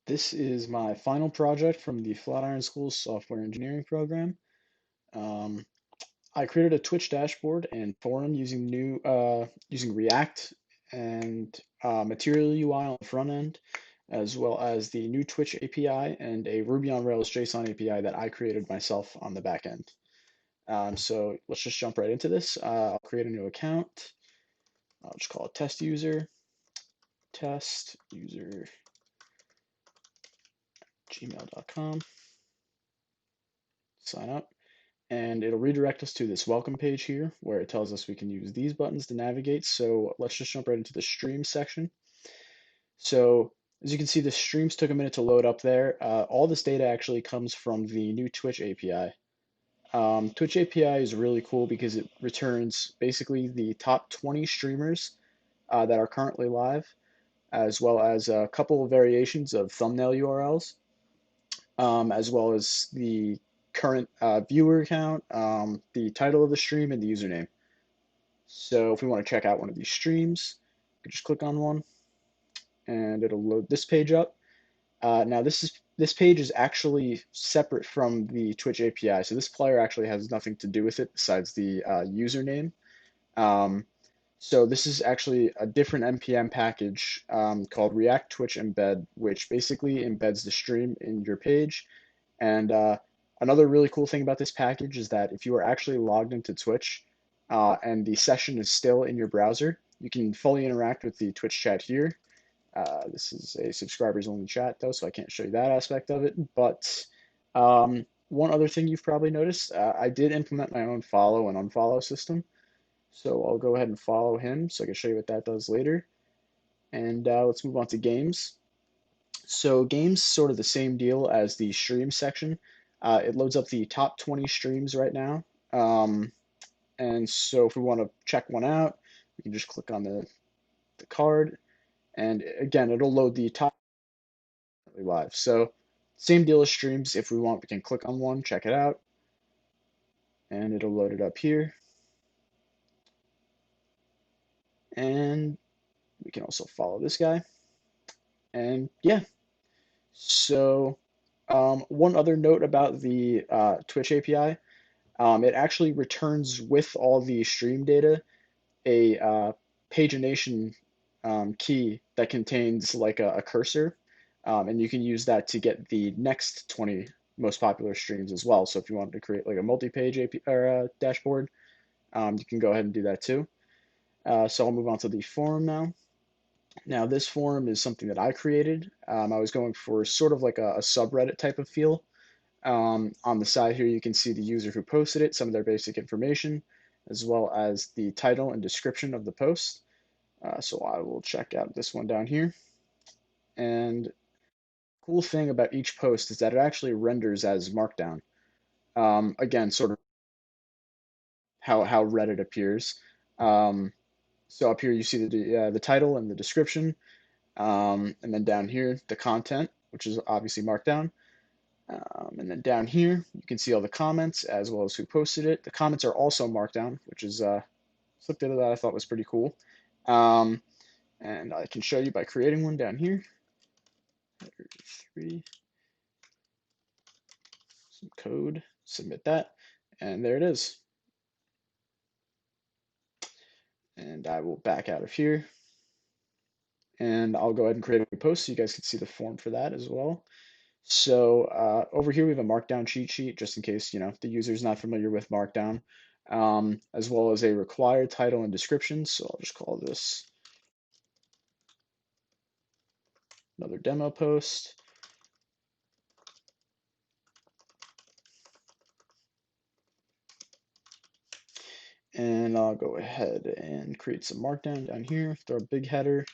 This is my final project from the Flatiron School software engineering program. Um, I created a Twitch dashboard and forum using React and Material UI on the front end, as well as the new Twitch API and a Ruby on Rails JSON API that I created myself on the back end. So let's just jump right into this. I'll create a new account. I'll just call it test user gmail.com. Sign up. And it'll redirect us to this welcome page here where it tells us we can use these buttons to navigate. So let's just jump right into the stream section. So as you can see, the streams took a minute to load up there. All this data actually comes from the new Twitch API. Twitch API is really cool because it returns basically the top 20 streamers that are currently live, as well as a couple of variations of thumbnail URLs, as well as the current viewer count, the title of the stream, and the username. So if we want to check out one of these streams, we can just click on one, and it'll load this page up. Now this page is actually separate from the Twitch API, so this player actually has nothing to do with it besides the username. Um, so this is actually a different npm package called React Twitch Embed, which basically embeds the stream in your page. And another really cool thing about this package is that if you are actually logged into Twitch and the session is still in your browser, you can fully interact with the Twitch chat here. This is a subscribers only chat though, so I can't show you that aspect of it. But one other thing you've probably noticed, I did implement my own follow and unfollow system. So I'll go ahead and follow him so I can show you what that does later. And let's move on to games. So games, sort of the same deal as the stream section. It loads up the top 20 streams right now. And so if we want to check one out, we can just click on the card. And again, it'll load the top live. So same deal as streams. If we want, we can click on one, check it out, and it'll load it up here. And we can also follow this guy. And yeah, so one other note about the Twitch API, it actually returns with all the stream data a pagination key that contains like a cursor, and you can use that to get the next 20 most popular streams as well. So if you want to create like a multi-page AP or dashboard, you can go ahead and do that too. So I'll move on to the forum now. Now this forum is something that I created. I was going for sort of like a subreddit type of feel. On the side here, you can see the user who posted it, some of their basic information, as well as the title and description of the post. So I will check out this one down here. And cool thing about each post is that it actually renders as Markdown. Again, sort of how Reddit appears. Um, so up here you see the title and the description, and then down here the content, which is obviously Markdown. And then down here, you can see all the comments as well as who posted it. The comments are also Markdown, which is something that I thought was pretty cool. And I can show you by creating one down here. Header 3, some code, submit that, and there it is. And I will back out of here. And I'll go ahead and create a new post so you guys can see the form for that as well. So over here we have a Markdown cheat sheet, just in case the user is not familiar with Markdown, as well as a required title and description. So I'll just call this another demo post. And I'll go ahead and create some Markdown down here, throw a big header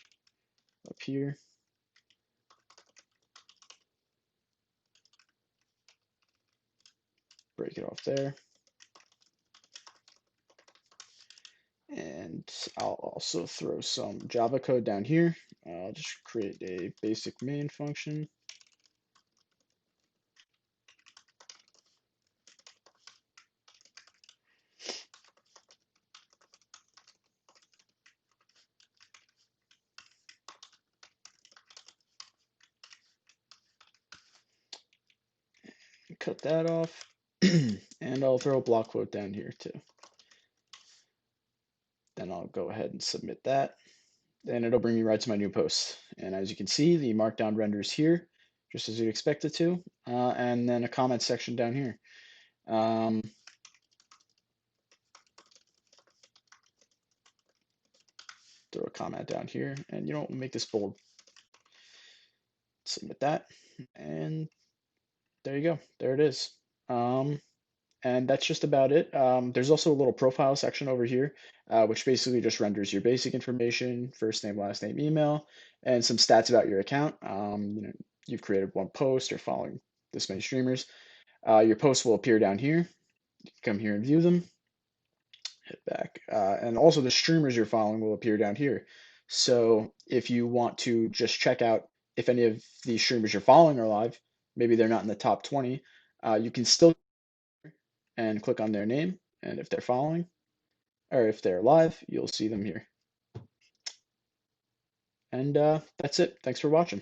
up here. Break it off there. And I'll also throw some Java code down here. I'll just create a basic main function. cut that off. And I'll throw a block quote down here too. Then I'll go ahead and submit that. And it'll bring me right to my new post. And as you can see, the markdown renders here, just as you'd expect it to. And then a comment section down here. Throw a comment down here, and you know, we'll make this bold. Submit that, and there you go. There it is. And that's just about it. There's also a little profile section over here, which basically just renders your basic information, first name, last name, email, and some stats about your account. You've created one post or following this many streamers. Your posts will appear down here. You can come here and view them. Hit back. And also the streamers you're following will appear down here. So if you want to just check out if any of these streamers you're following are live, maybe they're not in the top 20, you can still and click on their name. And if they're following or if they're live, you'll see them here. And that's it. Thanks for watching.